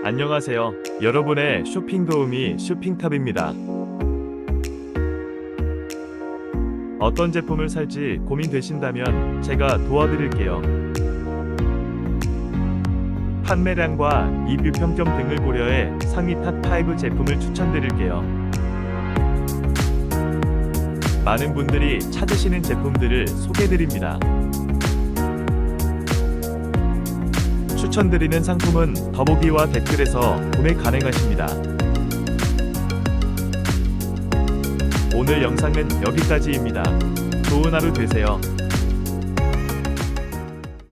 안녕하세요. 여러분의 쇼핑 도우미 쇼핑탑입니다. 어떤 제품을 살지 고민되신다면 제가 도와드릴게요. 판매량과 리뷰 평점 등을 고려해 상위 탑5 제품을 추천드릴게요. 많은 분들이 찾으시는 제품들을 소개드립니다. 추천드리는 상품은 더보기와 댓글에서 구매 가능하십니다. 오늘 영상은 여기까지입니다. 좋은 하루 되세요.